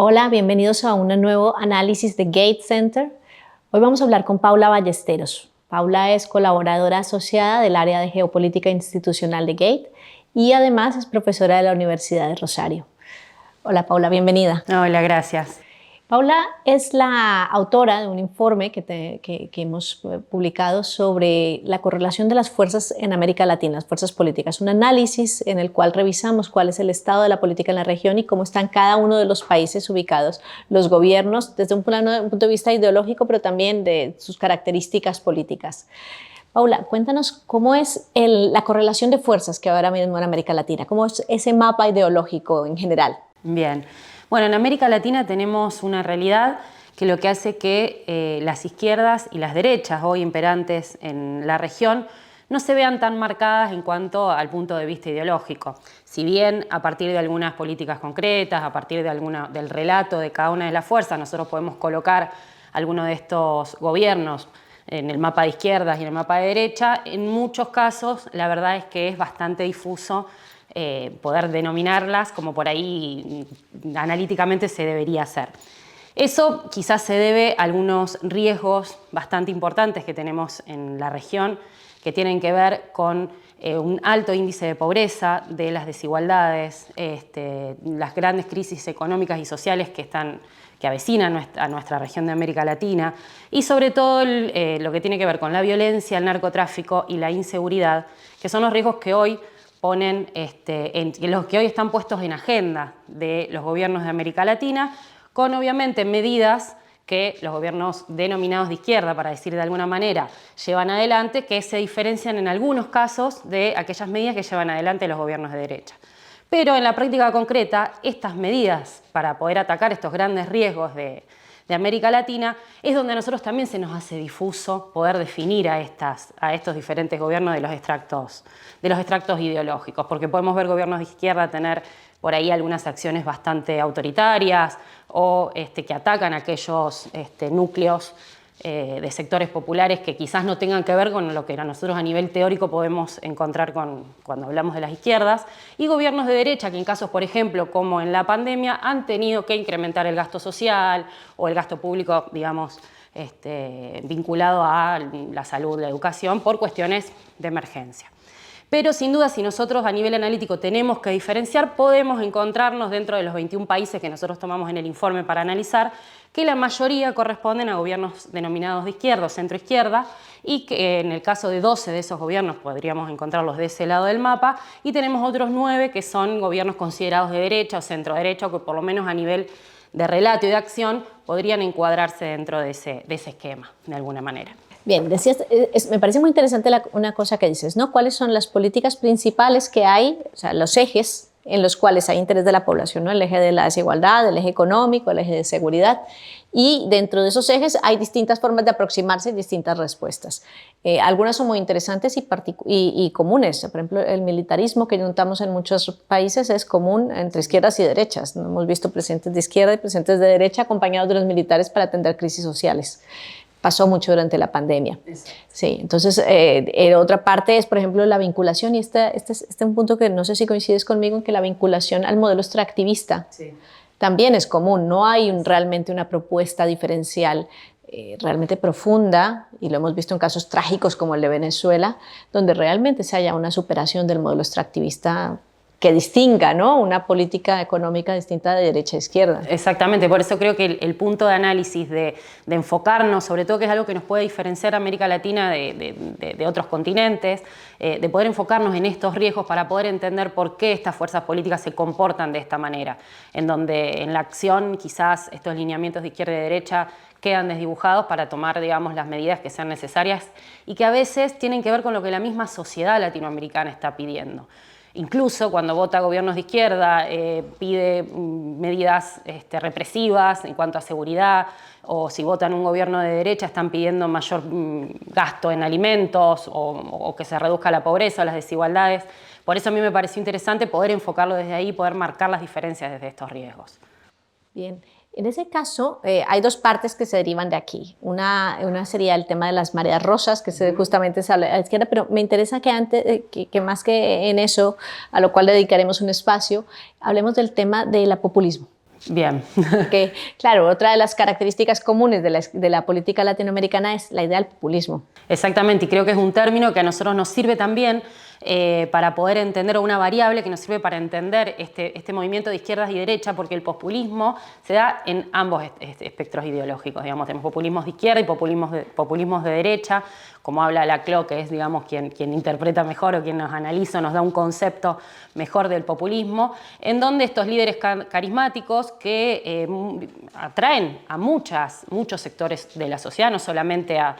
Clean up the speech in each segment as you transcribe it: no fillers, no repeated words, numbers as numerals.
Hola, bienvenidos a un nuevo análisis de Gate Center. Hoy vamos a hablar con Paula Ballesteros. Paula es colaboradora asociada del área de geopolítica institucional de Gate y además es profesora de la Universidad de Rosario. Hola Paula, bienvenida. Hola, gracias. Paula es la autora de un informe que hemos publicado sobre la correlación de las fuerzas en América Latina, las fuerzas políticas, un análisis en el cual revisamos cuál es el estado de la política en la región y cómo están cada uno de los países ubicados, los gobiernos, desde un punto de vista ideológico, pero también de sus características políticas. Paula, cuéntanos cómo es la correlación de fuerzas que ahora mismo en América Latina, cómo es ese mapa ideológico en general. Bien. Bueno, en América Latina tenemos una realidad que lo que hace que las izquierdas y las derechas hoy imperantes en la región no se vean tan marcadas en cuanto al punto de vista ideológico. Si bien a partir de algunas políticas concretas, a partir del relato de cada una de las fuerzas, nosotros podemos colocar alguno de estos gobiernos en el mapa de izquierdas y en el mapa de derecha, en muchos casos la verdad es que es bastante difuso poder denominarlas como por ahí analíticamente se debería hacer. Eso quizás se debe a algunos riesgos bastante importantes que tenemos en la región, que tienen que ver con un alto índice de pobreza, de las desigualdades, las grandes crisis económicas y sociales que avecinan a nuestra región de América Latina y sobre todo lo que tiene que ver con la violencia, el narcotráfico y la inseguridad, que son los riesgos que hoy los que hoy están puestos en agenda de los gobiernos de América Latina, con obviamente medidas que los gobiernos denominados de izquierda, para decir de alguna manera, llevan adelante, que se diferencian en algunos casos de aquellas medidas que llevan adelante los gobiernos de derecha. Pero en la práctica concreta, estas medidas para poder atacar estos grandes riesgos de América Latina, es donde a nosotros también se nos hace difuso poder definir a estos diferentes gobiernos de los extractos ideológicos, porque podemos ver gobiernos de izquierda tener por ahí algunas acciones bastante autoritarias o que atacan a aquellos núcleos de sectores populares que quizás no tengan que ver con lo que nosotros a nivel teórico podemos encontrar cuando hablamos de las izquierdas, y gobiernos de derecha que en casos, por ejemplo, como en la pandemia, han tenido que incrementar el gasto social o el gasto público, digamos, vinculado a la salud, la educación, por cuestiones de emergencia. Pero sin duda, si nosotros a nivel analítico tenemos que diferenciar, podemos encontrarnos dentro de los 21 países que nosotros tomamos en el informe para analizar, que la mayoría corresponden a gobiernos denominados de izquierda o centroizquierda, y que en el caso de 12 de esos gobiernos podríamos encontrarlos de ese lado del mapa, y tenemos otros 9 que son gobiernos considerados de derecha o centro-derecha, o que por lo menos a nivel de relato y de acción podrían encuadrarse dentro de ese esquema, de alguna manera. Bien, decías, me parece muy interesante una cosa que dices, ¿no? ¿Cuáles son las políticas principales que hay, o sea, los ejes en los cuales hay interés de la población, ¿no? El eje de la desigualdad, el eje económico, el eje de seguridad, y dentro de esos ejes hay distintas formas de aproximarse y distintas respuestas. Algunas son muy interesantes y comunes. Por ejemplo, el militarismo que notamos en muchos países es común entre izquierdas y derechas. Hemos visto presidentes de izquierda y presidentes de derecha acompañados de los militares para atender crisis sociales. Pasó mucho durante la pandemia. Sí, entonces, otra parte es, por ejemplo, la vinculación, y este es un punto que no sé si coincides conmigo, en que la vinculación al modelo extractivista también es común. No hay realmente una propuesta diferencial realmente profunda, y lo hemos visto en casos trágicos como el de Venezuela, donde realmente se haya una superación del modelo extractivista que distinga, ¿no?, una política económica distinta de derecha a izquierda. Exactamente, por eso creo que el punto de análisis de enfocarnos, sobre todo que es algo que nos puede diferenciar a América Latina de otros continentes, de poder enfocarnos en estos riesgos para poder entender por qué estas fuerzas políticas se comportan de esta manera, en donde en la acción quizás estos lineamientos de izquierda y derecha quedan desdibujados para tomar, digamos, las medidas que sean necesarias y que a veces tienen que ver con lo que la misma sociedad latinoamericana está pidiendo. Incluso cuando vota gobiernos de izquierda, pide medidas represivas en cuanto a seguridad, o si votan un gobierno de derecha están pidiendo mayor gasto en alimentos o que se reduzca la pobreza o las desigualdades. Por eso a mí me pareció interesante poder enfocarlo desde ahí y poder marcar las diferencias desde estos riesgos. Bien. En ese caso, hay dos partes que se derivan de aquí. Una sería el tema de las mareas rosas, que justamente sale a la izquierda, pero me interesa que más que en eso, a lo cual dedicaremos un espacio, hablemos del tema del populismo. Bien. Que, claro, otra de las características comunes de la política latinoamericana es la idea del populismo. Exactamente, y creo que es un término que a nosotros nos sirve también para poder entender, o una variable que nos sirve para entender este movimiento de izquierdas y derecha, porque el populismo se da en ambos espectros ideológicos, digamos, tenemos populismos de izquierda y populismos de derecha, como habla Laclau, que es, digamos, quien interpreta mejor o quien nos analiza, nos da un concepto mejor del populismo, en donde estos líderes carismáticos que atraen a muchos sectores de la sociedad, no solamente a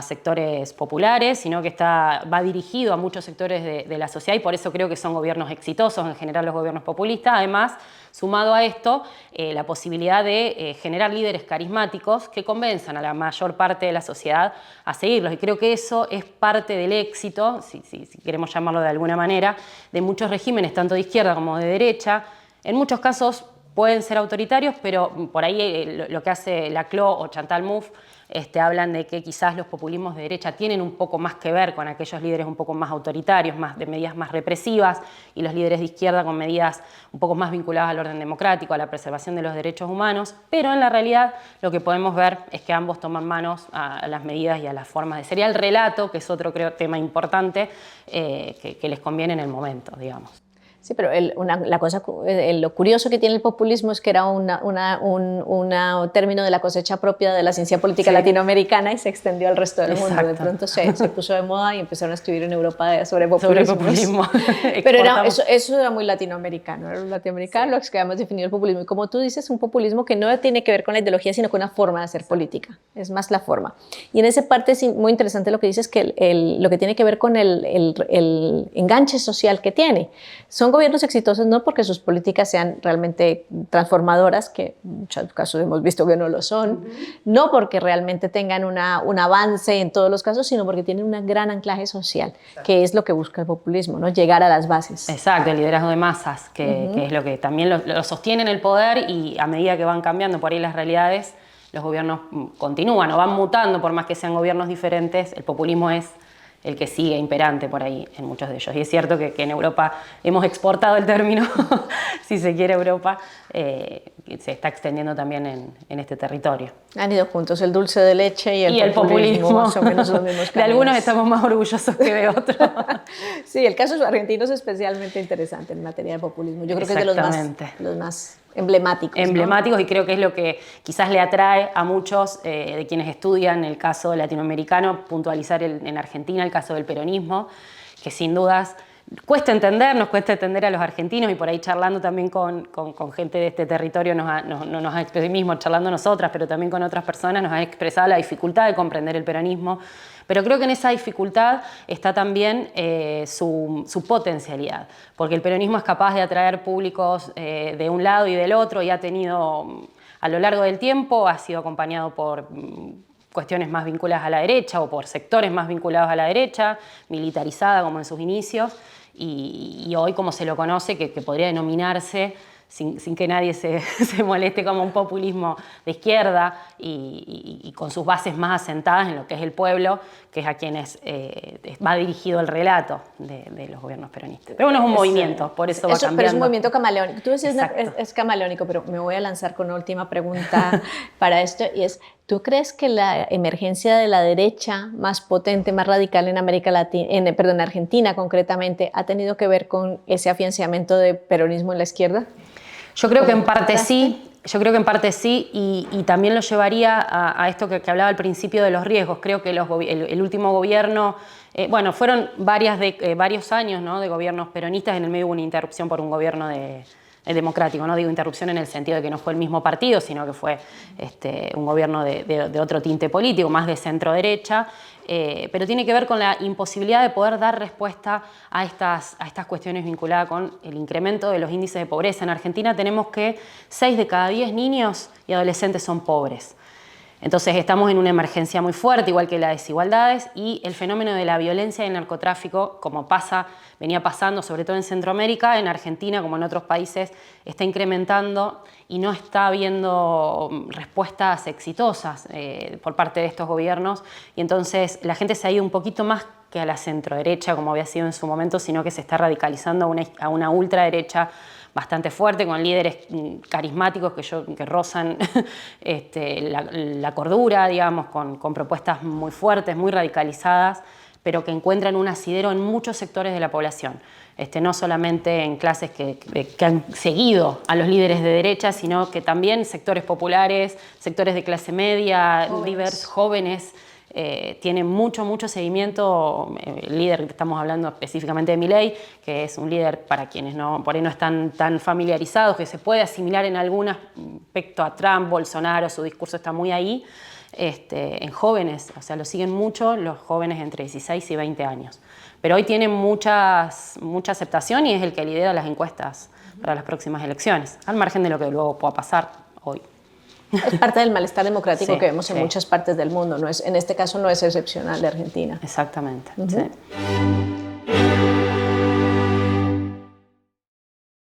sectores populares, sino que va dirigido a muchos sectores de la sociedad, y por eso creo que son gobiernos exitosos, en general los gobiernos populistas. Además, sumado a esto, la posibilidad de generar líderes carismáticos que convenzan a la mayor parte de la sociedad a seguirlos. Y creo que eso es parte del éxito, si queremos llamarlo de alguna manera, de muchos regímenes, tanto de izquierda como de derecha. En muchos casos pueden ser autoritarios, pero por ahí lo que hace Laclau o Chantal Mouffe hablan de que quizás los populismos de derecha tienen un poco más que ver con aquellos líderes un poco más autoritarios, de medidas más represivas, y los líderes de izquierda con medidas un poco más vinculadas al orden democrático, a la preservación de los derechos humanos, pero en la realidad lo que podemos ver es que ambos toman manos a las medidas y a las formas de... Sería el relato, que es otro, creo, tema importante que les conviene en el momento, digamos. Sí, pero lo curioso que tiene el populismo es que era un término de la cosecha propia de la ciencia política latinoamericana y se extendió al resto del mundo. De pronto se puso de moda y empezaron a escribir en Europa sobre populismo. Pero eso era muy latinoamericano. Era los latinoamericanos los que habíamos definido el populismo. Y como tú dices, un populismo que no tiene que ver con la ideología, sino con una forma de hacer política. Es más la forma. Y en esa parte es muy interesante lo que dices, que lo que tiene que ver con el enganche social que tiene. Son gobiernos exitosos no porque sus políticas sean realmente transformadoras, que en muchos casos hemos visto que no lo son, no porque realmente tengan un avance en todos los casos, sino porque tienen un gran anclaje social, que es lo que busca el populismo, ¿no? Llegar a las bases. Exacto, el liderazgo de masas, que es lo que también lo sostiene en el poder, y a medida que van cambiando por ahí las realidades, los gobiernos continúan o van mutando, por más que sean gobiernos diferentes, el populismo es el que sigue imperante por ahí en muchos de ellos. Y es cierto que en Europa hemos exportado el término, si se quiere, Europa, se está extendiendo también en este territorio. Han ido juntos el dulce de leche y el populismo. Más o menos los mismos de algunos estamos más orgullosos que de otros. Sí, el caso argentino es especialmente interesante en materia de populismo. Yo creo que es de los más emblemáticos. Emblemáticos, ¿no? Y creo que es lo que quizás le atrae a muchos de quienes estudian el caso latinoamericano, puntualizar en Argentina el caso del peronismo, que sin dudas cuesta entender, nos cuesta entender a los argentinos, y por ahí charlando también con gente de este territorio mismo charlando nosotras, pero también con otras personas, nos ha expresado la dificultad de comprender el peronismo. Pero creo que en esa dificultad está también su potencialidad, porque el peronismo es capaz de atraer públicos de un lado y del otro, y ha tenido, a lo largo del tiempo, ha sido acompañado por cuestiones más vinculadas a la derecha o por sectores más vinculados a la derecha, militarizada como en sus inicios, y hoy, como se lo conoce, que podría denominarse, sin que nadie se moleste, como un populismo de izquierda, y con sus bases más asentadas en lo que es el pueblo, que es a quienes va dirigido el relato de los gobiernos peronistas. Pero bueno, es un movimiento, por eso va cambiando. Pero es un movimiento camaleónico. Tú decías es camaleónico, pero me voy a lanzar con una última pregunta para esto, y es, ¿tú crees que la emergencia de la derecha más potente, más radical en en Argentina concretamente, ha tenido que ver con ese afianzamiento de peronismo en la izquierda? Yo creo que en parte sí. Y también lo llevaría a esto que hablaba al principio de los riesgos. Creo que el último gobierno, fueron varios años, ¿no?, de gobiernos peronistas. En el medio hubo una interrupción por un gobierno democrático. No digo interrupción en el sentido de que no fue el mismo partido, sino que fue un gobierno de otro tinte político, más de centro-derecha. Pero tiene que ver con la imposibilidad de poder dar respuesta a estas cuestiones vinculadas con el incremento de los índices de pobreza. En Argentina tenemos que 6 de cada 10 niños y adolescentes son pobres. Entonces estamos en una emergencia muy fuerte, igual que las desigualdades, y el fenómeno de la violencia y el narcotráfico, como venía pasando sobre todo en Centroamérica, en Argentina como en otros países, está incrementando y no está habiendo respuestas exitosas por parte de estos gobiernos, y entonces la gente se ha ido un poquito más que a la centroderecha, como había sido en su momento, sino que se está radicalizando a una ultraderecha bastante fuerte, con líderes carismáticos que rozan la cordura, digamos, con propuestas muy fuertes, muy radicalizadas, pero que encuentran un asidero en muchos sectores de la población. No solamente en clases que han seguido a los líderes de derecha, sino que también sectores populares, sectores de clase media, jóvenes, tienen mucho seguimiento. El líder, estamos hablando específicamente de Milei, que es un líder para quienes por ahí no están tan familiarizados, que se puede asimilar en algún aspecto a Trump, Bolsonaro, su discurso está muy ahí, en jóvenes, o sea, lo siguen mucho los jóvenes entre 16 y 20 años. Pero hoy tiene mucha aceptación y es el que lidera las encuestas para las próximas elecciones, al margen de lo que luego pueda pasar hoy. Es parte del malestar democrático que vemos en sí. muchas partes del mundo. En este caso no es excepcional de Argentina. Exactamente, sí.